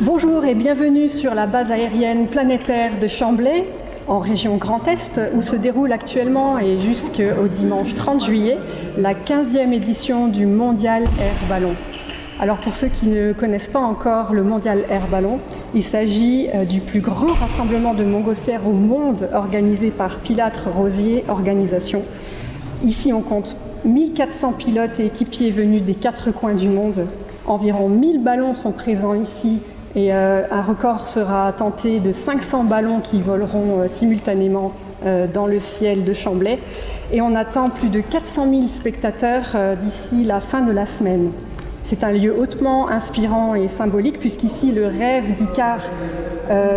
Bonjour et bienvenue sur la base aérienne planétaire de Chamblay, en région Grand Est, où se déroule actuellement et jusqu'au dimanche 30 juillet, la 15e édition du Mondial Air Ballon. Alors pour ceux qui ne connaissent pas encore le Mondial Air Ballon, il s'agit du plus grand rassemblement de montgolfières au monde organisé par Pilâtre Rosier Organisation. Ici on compte 1400 pilotes et équipiers venus des 4 coins du monde. Environ 1000 ballons sont présents ici et un record sera tenté de 500 ballons qui voleront simultanément dans le ciel de Chamblay. Et on attend plus de 400 000 spectateurs d'ici la fin de la semaine. C'est un lieu hautement inspirant et symbolique puisqu'ici le rêve d'Icare,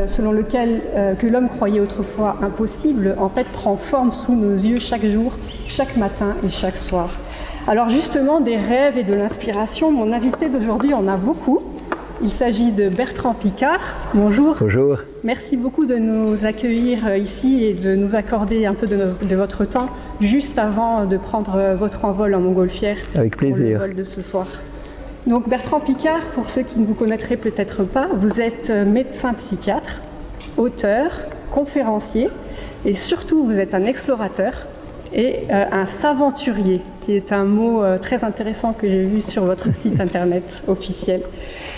selon lequel que l'homme croyait autrefois impossible, en fait prend forme sous nos yeux chaque jour, chaque matin et chaque soir. Alors justement, des rêves et de l'inspiration, mon invité d'aujourd'hui en a beaucoup. Il s'agit de Bertrand Piccard. Bonjour. Bonjour. Merci beaucoup de nous accueillir ici et de nous accorder un peu de votre temps juste avant de prendre votre envol en montgolfière. Avec plaisir. Pour le vol de ce soir. Donc Bertrand Piccard, pour ceux qui ne vous connaîtraient peut-être pas, vous êtes médecin psychiatre, auteur, conférencier et surtout vous êtes un explorateur et un saventurier, qui est un mot très intéressant que j'ai vu sur votre site internet officiel.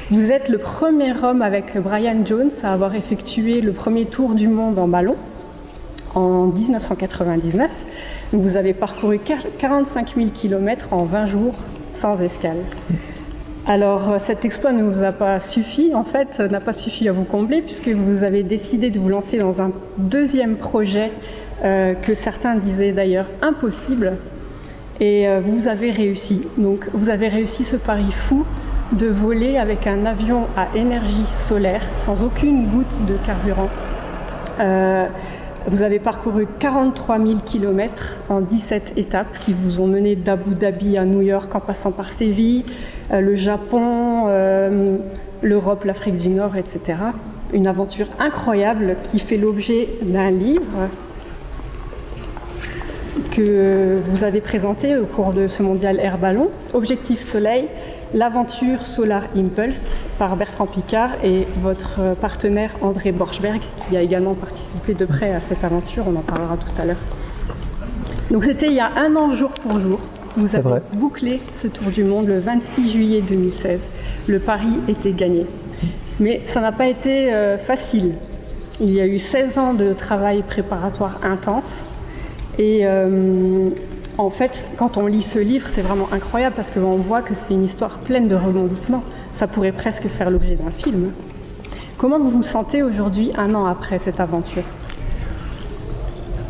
Vous êtes le premier homme avec Brian Jones à avoir effectué le premier tour du monde en ballon en 1999. Donc vous avez parcouru 45 000 km en 20 jours sans escale. Alors cet exploit ne vous a pas suffi, en fait, n'a pas suffi à vous combler puisque vous avez décidé de vous lancer dans un deuxième projet que certains disaient d'ailleurs impossible. Et vous avez réussi. Donc vous avez réussi ce pari fou de voler avec un avion à énergie solaire sans aucune goutte de carburant. Vous avez parcouru 43 000 km en 17 étapes qui vous ont mené d'Abu Dhabi à New York en passant par Séville, le Japon, l'Europe, l'Afrique du Nord, etc. Une aventure incroyable qui fait l'objet d'un livre que vous avez présenté au cours de ce Mondial Air Ballon, Objectif Soleil, l'aventure Solar Impulse par Bertrand Piccard et votre partenaire André Borschberg qui a également participé de près à cette aventure, on en parlera tout à l'heure. Donc c'était il y a un an jour pour jour, vous avez bouclé ce tour du monde le 26 juillet 2016, le pari était gagné. Mais ça n'a pas été facile, il y a eu 16 ans de travail préparatoire intense et en fait, quand on lit ce livre, c'est vraiment incroyable parce qu'on voit que c'est une histoire pleine de rebondissements. Ça pourrait presque faire l'objet d'un film. Comment vous vous sentez aujourd'hui, un an après cette aventure ?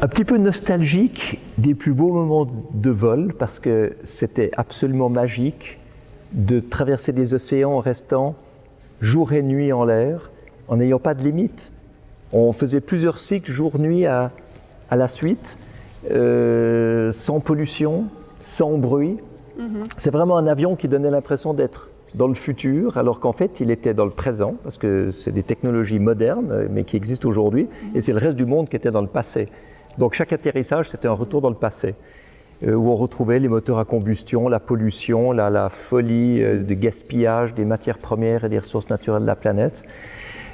Un petit peu nostalgique des plus beaux moments de vol parce que c'était absolument magique de traverser des océans en restant jour et nuit en l'air, en n'ayant pas de limite. On faisait plusieurs cycles jour-nuit à la suite. Sans pollution, sans bruit. C'est vraiment un avion qui donnait l'impression d'être dans le futur, alors qu'en fait, il était dans le présent, parce que c'est des technologies modernes, mais qui existent aujourd'hui, et c'est le reste du monde qui était dans le passé. Donc chaque atterrissage, c'était un retour dans le passé, où on retrouvait les moteurs à combustion, la pollution, la folie de gaspillage des matières premières et des ressources naturelles de la planète.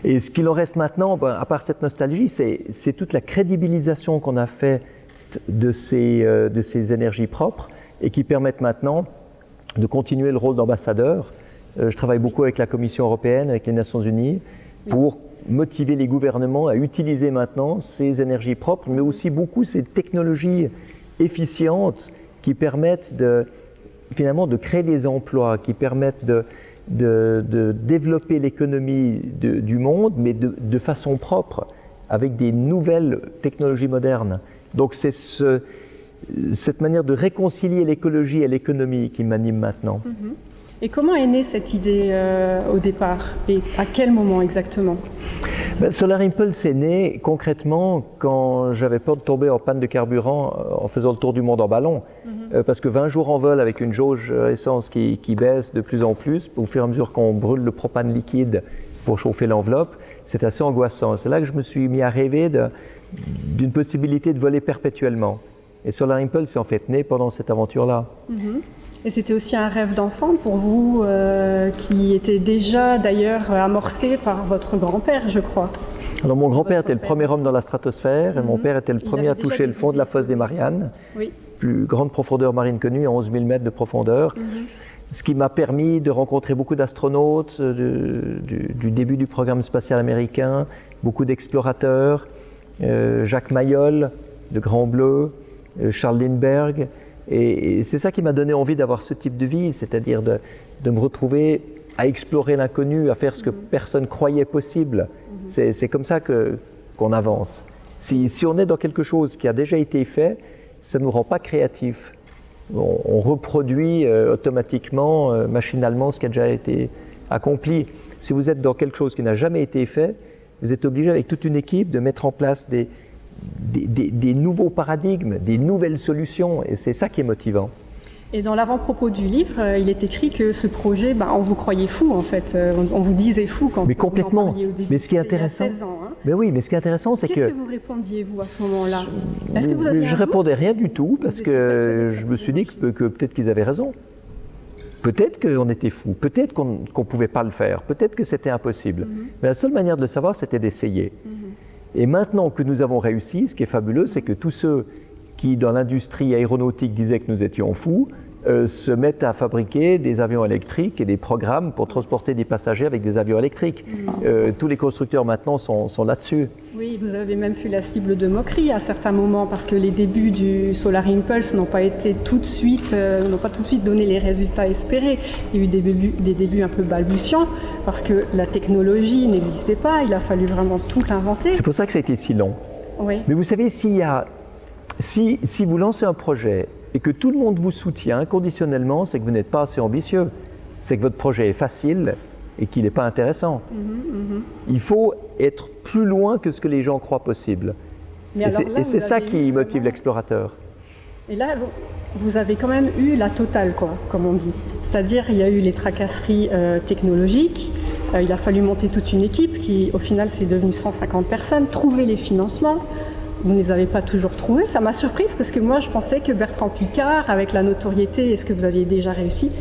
Et ce qu'il en reste maintenant, à part cette nostalgie, c'est toute la crédibilisation qu'on a fait de ces énergies propres et qui permettent maintenant de continuer le rôle d'ambassadeur. Je travaille beaucoup avec la Commission européenne, avec les Nations Unies, pour motiver les gouvernements à utiliser maintenant ces énergies propres, mais aussi beaucoup ces technologies efficientes qui permettent finalement de créer des emplois, qui permettent de développer l'économie du monde, mais de façon propre, avec des nouvelles technologies modernes. Donc c'est cette manière de réconcilier l'écologie et l'économie qui m'anime maintenant. Et comment est née cette idée au départ et à quel moment exactement ? Solar Impulse est né concrètement quand j'avais peur de tomber en panne de carburant en faisant le tour du monde en ballon. Parce que 20 jours en vol avec une jauge essence qui baisse de plus en plus, au fur et à mesure qu'on brûle le propane liquide pour chauffer l'enveloppe, c'est assez angoissant. C'est là que je me suis mis à rêver d'une possibilité de voler perpétuellement. Et Solar Impulse est en fait né pendant cette aventure-là. Et c'était aussi un rêve d'enfant pour vous, qui était déjà d'ailleurs amorcé par votre grand-père, je crois. Alors mon grand-père était le premier homme dans la stratosphère et mon père était le premier à toucher le fond de la fosse des Mariannes, Oui. plus grande profondeur marine connue, à 11 000 mètres de profondeur. Ce qui m'a permis de rencontrer beaucoup d'astronautes du début du programme spatial américain, beaucoup d'explorateurs, Jacques Mayol, de Grand Bleu, Charles Lindbergh. Et c'est ça qui m'a donné envie d'avoir ce type de vie, c'est-à-dire de me retrouver à explorer l'inconnu, à faire ce que personne croyait possible. C'est comme ça qu'on avance. Si on est dans quelque chose qui a déjà été fait, ça ne nous rend pas créatifs. On reproduit automatiquement, machinalement, ce qui a déjà été accompli. Si vous êtes dans quelque chose qui n'a jamais été fait, vous êtes obligé avec toute une équipe de mettre en place des nouveaux paradigmes, des nouvelles solutions, et c'est ça qui est motivant. Et dans l'avant-propos du livre, il est écrit que ce projet, on vous croyait fou en fait, on vous disait fou quand mais vous en complètement. parliez au début. Mais ce qui est intéressant, il y a 16 ans, hein. Mais oui, mais ce qui est intéressant, c'est Qu'est-ce que que vous répondiez vous à ce moment-là? Est-ce que vous aviez je un répondais doute? rien du tout parce étiez que persuadé que je ça me suis dit pouvait que peut-être qu'ils avaient raison. Peut-être qu'on était fous, peut-être qu'on ne pouvait pas le faire, peut-être que c'était impossible. Mais la seule manière de le savoir, c'était d'essayer. Et maintenant que nous avons réussi, ce qui est fabuleux, c'est que tous ceux qui, dans l'industrie aéronautique, disaient que nous étions fous, se mettent à fabriquer des avions électriques et des programmes pour transporter des passagers avec des avions électriques. Tous les constructeurs maintenant sont là-dessus. Oui, vous avez même fait la cible de moquerie à certains moments parce que les débuts du Solar Impulse n'ont pas été tout de suite, n'ont pas tout de suite donné les résultats espérés. Il y a eu des débuts un peu balbutiants parce que la technologie n'existait pas. Il a fallu vraiment tout inventer. C'est pour ça que ça a été si long. Oui. Mais vous savez, si vous lancez un projet et que tout le monde vous soutient inconditionnellement, c'est que vous n'êtes pas assez ambitieux. C'est que votre projet est facile et qu'il n'est pas intéressant. Il faut être plus loin que ce que les gens croient possible. Mais Et c'est ça qui motive l'explorateur. Et là, vous avez quand même eu la totale, quoi, comme on dit. C'est-à-dire, il y a eu les tracasseries technologiques, il a fallu monter toute une équipe qui, au final, c'est devenu 150 personnes, trouver les financements. Vous ne les avez pas toujours trouvés. Ça m'a surprise parce que moi, je pensais que Bertrand Piccard, avec la notoriété et ce que vous aviez déjà réussi,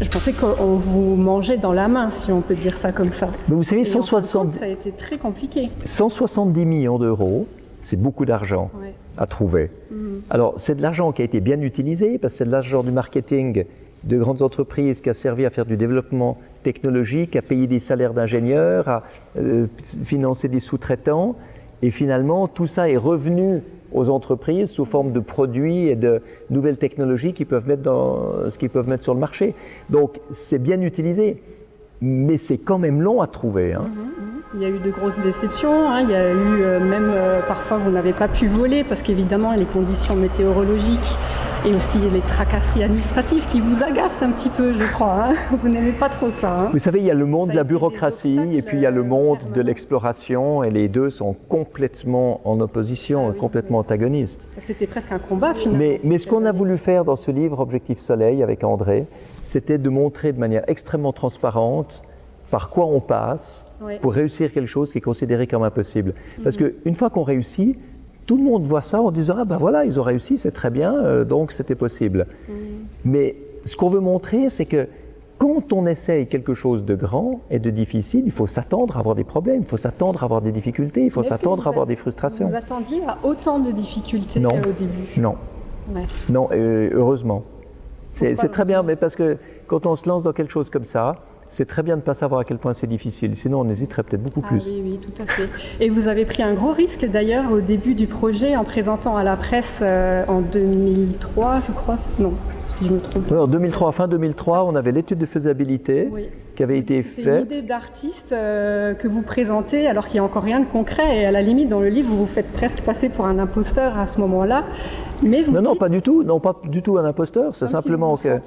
je pensais qu'on vous mangeait dans la main, si on peut dire ça comme ça. Mais vous savez, ça a été très compliqué. 170 millions d'euros, c'est beaucoup d'argent à trouver. Alors, c'est de l'argent qui a été bien utilisé, parce que c'est de l'argent du marketing de grandes entreprises qui a servi à faire du développement technologique, à payer des salaires d'ingénieurs, à financer des sous-traitants. Et finalement, tout ça est revenu aux entreprises sous forme de produits et de nouvelles technologies qu'ils peuvent mettre sur le marché. Donc, c'est bien utilisé, mais c'est quand même long à trouver. Hein. Il y a eu de grosses déceptions. Hein. Il y a eu même parfois vous n'avez pas pu voler parce qu'évidemment les conditions météorologiques et aussi les tracasseries administratives qui vous agacent un petit peu, je crois. Hein. Vous n'aimez pas trop ça. Hein. Vous savez, il y a le monde Ça de la a été des bureaucratie obstacles, et puis il y a le monde de permanents. l'exploration et les deux sont complètement en opposition, Ah oui, complètement antagonistes. C'était presque un combat finalement. Mais ce qu'on a voulu faire dans ce livre Objectif Soleil avec André, c'était de montrer de manière extrêmement transparente par quoi on passe pour réussir quelque chose qui est considéré comme impossible. Parce qu'une fois qu'on réussit, tout le monde voit ça en disant « Ah ben voilà, ils ont réussi, c'est très bien, donc c'était possible. Mais ce qu'on veut montrer, c'est que quand on essaye quelque chose de grand et de difficile, il faut s'attendre à avoir des problèmes, il faut s'attendre à avoir des difficultés, il faut s'attendre à avoir des frustrations. Vous attendiez à autant de difficultés au début? Non. Ouais. Non, heureusement. C'est Pourquoi très bien, mais parce que quand on se lance dans quelque chose comme ça, c'est très bien de ne pas savoir à quel point c'est difficile, sinon on hésiterait peut-être beaucoup plus. Oui, oui, tout à fait. Et vous avez pris un gros risque d'ailleurs au début du projet en présentant à la presse en 2003, je crois. Non, si je me trompe. En 2003, fin 2003, on avait l'étude de faisabilité qui avait été C'est faite. une idée d'artiste que vous présentez alors qu'il n'y a encore rien de concret et à la limite dans le livre vous vous faites presque passer pour un imposteur à ce moment-là. Mais vous Non, pas du tout. Non, pas du tout un imposteur. C'est simplement que.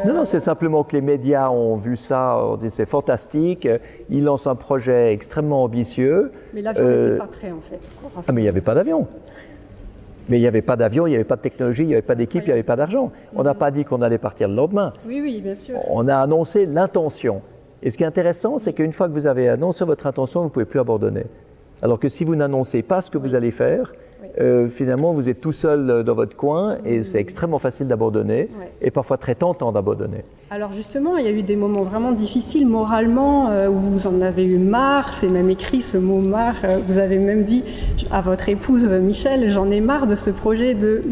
Non, c'est simplement que les médias ont vu ça. On dit c'est fantastique. Ils lancent un projet extrêmement ambitieux. Mais l'avion n'était pas prêt en fait. Ah, mais il n'y avait pas d'avion. Mais il n'y avait pas d'avion, il n'y avait pas de technologie, il n'y avait pas d'équipe, il n'y avait pas d'argent. On n'a pas dit qu'on allait partir le lendemain. Oui, oui, bien sûr. On a annoncé l'intention. Et ce qui est intéressant, c'est qu'une fois que vous avez annoncé votre intention, vous ne pouvez plus abandonner. Alors que si vous n'annoncez pas ce que vous allez faire, finalement, vous êtes tout seul dans votre coin et c'est extrêmement facile d'abandonner et parfois très tentant d'abandonner. Alors justement, il y a eu des moments vraiment difficiles moralement où vous en avez eu marre, c'est même écrit ce mot marre, vous avez même dit à votre épouse Michel, j'en ai marre de ce projet de...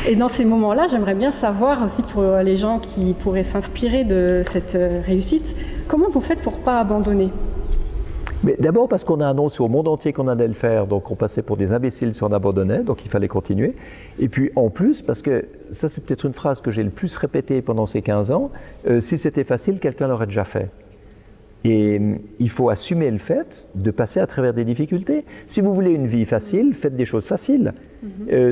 Et dans ces moments-là, j'aimerais bien savoir aussi pour les gens qui pourraient s'inspirer de cette réussite, comment vous faites pour ne pas abandonner ? Mais d'abord parce qu'on a annoncé au monde entier qu'on allait le faire, donc on passait pour des imbéciles si on abandonnait, donc il fallait continuer. Et puis en plus, parce que ça c'est peut-être une phrase que j'ai le plus répétée pendant ces 15 ans, si c'était facile, quelqu'un l'aurait déjà fait. Et il faut assumer le fait de passer à travers des difficultés. Si vous voulez une vie facile, faites des choses faciles.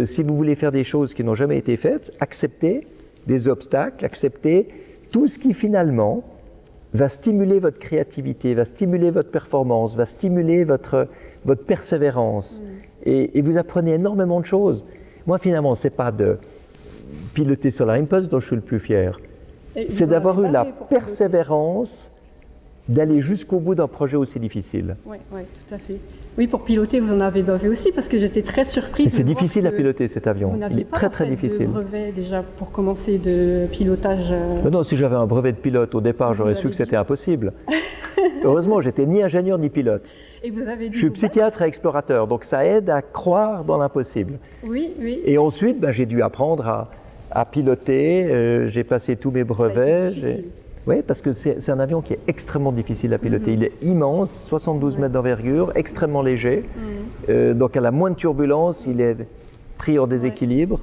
Si vous voulez faire des choses qui n'ont jamais été faites, acceptez des obstacles, acceptez tout ce qui finalement va stimuler votre créativité, va stimuler votre performance, va stimuler votre persévérance. Et vous apprenez énormément de choses. Moi, finalement, ce n'est pas de piloter sur la Impulse dont je suis le plus fier. C'est d'avoir eu la persévérance d'aller jusqu'au bout d'un projet aussi difficile. Oui, tout à fait. Oui, pour piloter, vous en avez bavé aussi, parce que j'étais très surprise. C'est difficile à piloter cet avion. Il est très très difficile. Vous n'aviez pas de brevet déjà pour commencer de pilotage Non, si j'avais un brevet de pilote au départ, j'aurais su que c'était impossible. Heureusement, j'étais ni ingénieur ni pilote. Et vous avez dû je suis psychiatre et explorateur, donc ça aide à croire dans l'impossible. Oui. Et ensuite, j'ai dû apprendre à piloter. J'ai passé tous mes brevets. Oui, parce que c'est un avion qui est extrêmement difficile à piloter. Il est immense, 72 mètres d'envergure, extrêmement léger. Donc à la moindre turbulence, il est pris en déséquilibre.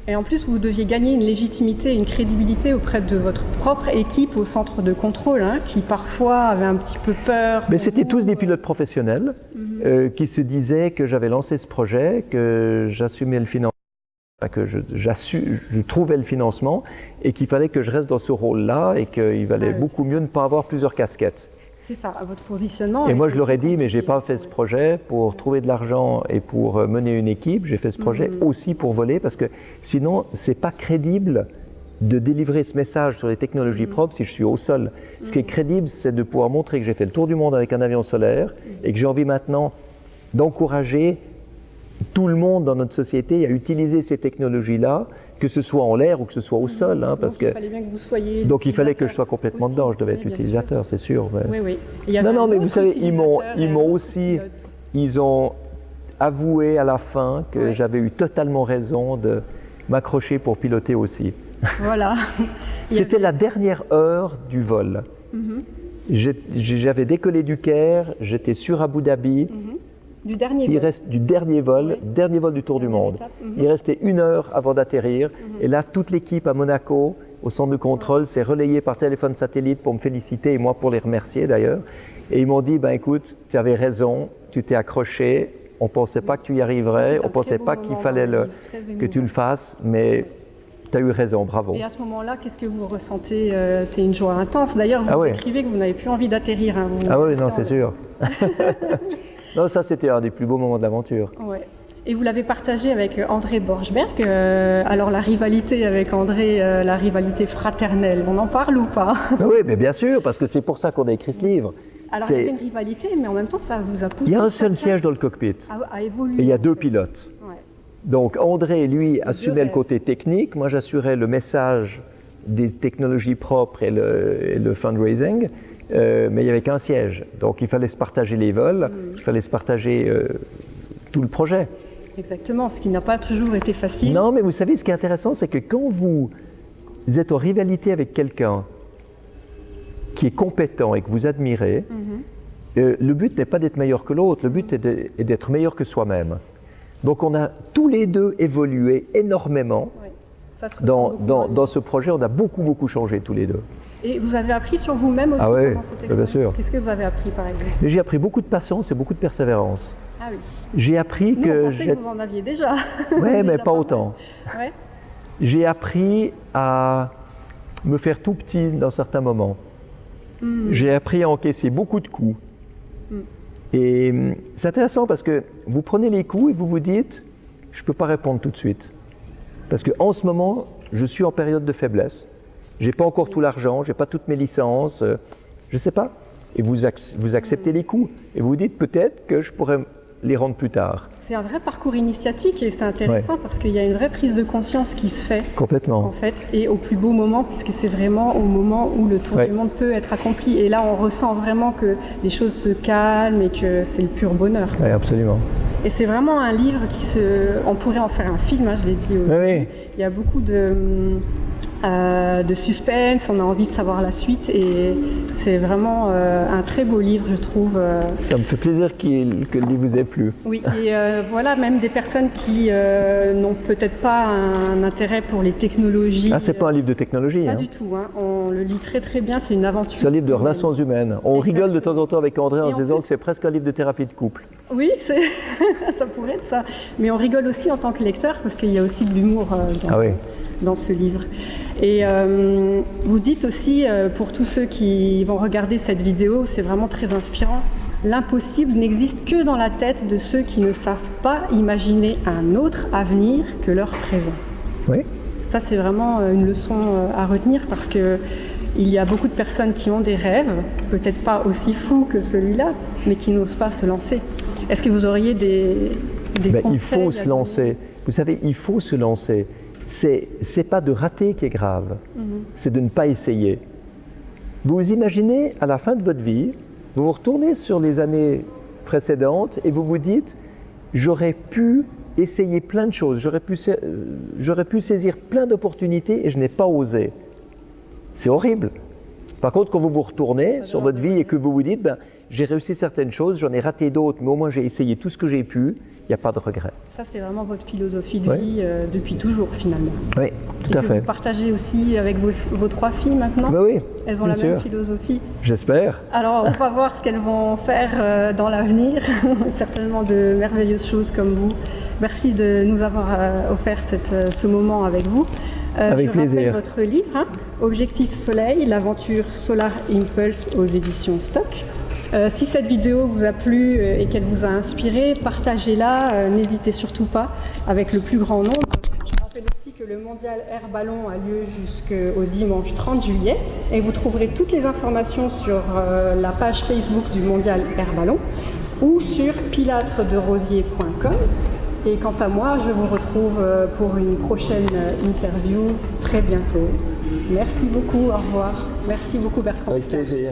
Et en plus, vous deviez gagner une légitimité, une crédibilité auprès de votre propre équipe au centre de contrôle, qui parfois avait un petit peu peur. Mais c'était tous des pilotes professionnels qui se disaient que j'avais lancé ce projet, que j'assumais le financement, que je trouvais le financement et qu'il fallait que je reste dans ce rôle-là et qu'il valait beaucoup mieux ne pas avoir plusieurs casquettes. C'est ça, à votre positionnement. Et moi, je leur ai dit, mais je n'ai pas fait ce projet pour trouver de l'argent et pour mener une équipe. J'ai fait ce projet aussi pour voler parce que sinon, ce n'est pas crédible de délivrer ce message sur les technologies propres si je suis au sol. Ce qui est crédible, c'est de pouvoir montrer que j'ai fait le tour du monde avec un avion solaire et que j'ai envie maintenant d'encourager tout le monde dans notre société à utiliser ces technologies-là, que ce soit en l'air ou que ce soit au sol. Parce donc il fallait bien que vous soyez. Donc il fallait que je sois complètement aussi dedans, je devais être utilisateur, c'est sûr. Mais... Oui. Non, mais vous savez, ils m'ont aussi, ils ont avoué à la fin que j'avais eu totalement raison de m'accrocher pour piloter aussi. Voilà. C'était la dernière heure du vol. J'avais décollé du Caire, j'étais sur Abu Dhabi. Du dernier vol, dernier vol du Tour du Monde. Il restait 1 heure avant d'atterrir. Et là, toute l'équipe à Monaco, au centre de contrôle, s'est relayée par téléphone satellite pour me féliciter et moi pour les remercier d'ailleurs. Et ils m'ont dit, écoute, tu avais raison, tu t'es accroché, on ne pensait pas que tu y arriverais, on ne pensait pas qu'il fallait que tu le fasses, mais tu as eu raison, bravo. Et à ce moment-là, qu'est-ce que vous ressentez? C'est une joie intense. D'ailleurs, vous écrivez que vous n'avez plus envie d'atterrir. Oui, non, c'est sûr. Non, ça c'était un des plus beaux moments de l'aventure. Ouais. Et vous l'avez partagé avec André Borschberg. Alors la rivalité avec André, la rivalité fraternelle, on en parle ou pas? Oui, mais bien sûr, parce que c'est pour ça qu'on a écrit ce livre. Alors il y a une rivalité, mais en même temps ça vous a poussé. Il y a un seul siège dans le cockpit. À évoluer. Et il y a 2 pilotes. Ouais. Donc André, lui, assumait le côté technique, moi j'assurais le message des technologies propres et le fundraising. Mais il n'y avait qu'un siège, donc il fallait se partager les vols, il fallait se partager tout le projet. Exactement, ce qui n'a pas toujours été facile. Non, mais vous savez, ce qui est intéressant, c'est que quand vous êtes en rivalité avec quelqu'un qui est compétent et que vous admirez, le but n'est pas d'être meilleur que l'autre, le but est d'être meilleur que soi-même. Donc on a tous les deux évolué énormément. Oui. Dans ce projet, on a beaucoup changé tous les deux. Et vous avez appris sur vous-même aussi pendant cette expérience? Bien sûr. Qu'est-ce que vous avez appris par exemple? J'ai appris beaucoup de patience et beaucoup de persévérance. Ah oui. J'ai appris que... On pensait que vous en aviez déjà. Oui, mais pas autant. Ouais. J'ai appris à me faire tout petit dans certains moments. J'ai appris à encaisser beaucoup de coups. Et c'est intéressant parce que vous prenez les coups et vous vous dites, je ne peux pas répondre tout de suite. Parce qu'en ce moment, je suis en période de faiblesse. Je n'ai pas encore tout l'argent, je n'ai pas toutes mes licences, je ne sais pas. et vous acceptez les coûts. Et vous vous dites peut-être que je pourrais les rendre plus tard. C'est un vrai parcours initiatique et c'est intéressant parce qu'il y a une vraie prise de conscience qui se fait. Complètement. En fait, et au plus beau moment, puisque c'est vraiment au moment où le tour du monde peut être accompli. Et là, on ressent vraiment que les choses se calment et que c'est le pur bonheur. Oui, absolument. Et c'est vraiment un livre on pourrait en faire un film, hein, je l'ai dit au début. Il y a beaucoup de suspense, on a envie de savoir la suite et c'est vraiment un très beau livre, je trouve. Ça me fait plaisir que le livre vous ait plu. Oui, et voilà, même des personnes qui n'ont peut-être pas un intérêt pour les technologies. Ah, c'est pas un livre de technologie. Pas du tout, hein. On le lit très très bien, c'est une aventure. C'est un livre de relations humaines. On rigole de temps en temps avec André en se disant que c'est presque un livre de thérapie de couple. Oui, ça pourrait être ça. Mais on rigole aussi en tant que lecteur parce qu'il y a aussi de l'humour dans ce livre. Et vous dites aussi, pour tous ceux qui vont regarder cette vidéo, c'est vraiment très inspirant, l'impossible n'existe que dans la tête de ceux qui ne savent pas imaginer un autre avenir que leur présent. Oui. Ça, c'est vraiment une leçon à retenir parce qu'il y a beaucoup de personnes qui ont des rêves, peut-être pas aussi fous que celui-là, mais qui n'osent pas se lancer. Est-ce que vous auriez des conseils? Il faut se lancer. Vous savez, il faut se lancer. C'est pas de rater qui est grave, c'est de ne pas essayer. Vous imaginez, à la fin de votre vie, vous vous retournez sur les années précédentes et vous vous dites « j'aurais pu essayer plein de choses, j'aurais pu saisir plein d'opportunités et je n'ai pas osé ». C'est horrible. Par contre, quand vous vous retournez sur votre vie et que vous vous dites j'ai réussi certaines choses, j'en ai raté d'autres, mais au moins j'ai essayé tout ce que j'ai pu, il n'y a pas de regret. Ça, c'est vraiment votre philosophie de vie depuis toujours, finalement. Oui, tout à fait. Vous partagez aussi avec vos 3 filles maintenant? Oui, elles ont la même philosophie? J'espère. Alors, on va voir ce qu'elles vont faire dans l'avenir. Certainement de merveilleuses choses comme vous. Merci de nous avoir offert ce moment avec vous. Avec plaisir. Je rappelle votre livre, Objectif Soleil, l'aventure Solar Impulse aux éditions Stock. Si cette vidéo vous a plu et qu'elle vous a inspiré, partagez-la, n'hésitez surtout pas, avec le plus grand nombre. Je rappelle aussi que le mondial Air Ballon a lieu jusqu'au dimanche 30 juillet et vous trouverez toutes les informations sur la page Facebook du mondial Air Ballon ou sur pilatrederosier.com. Et quant à moi, je vous retrouve pour une prochaine interview très bientôt. Merci beaucoup, au revoir. Merci beaucoup Bertrand. Avec plaisir.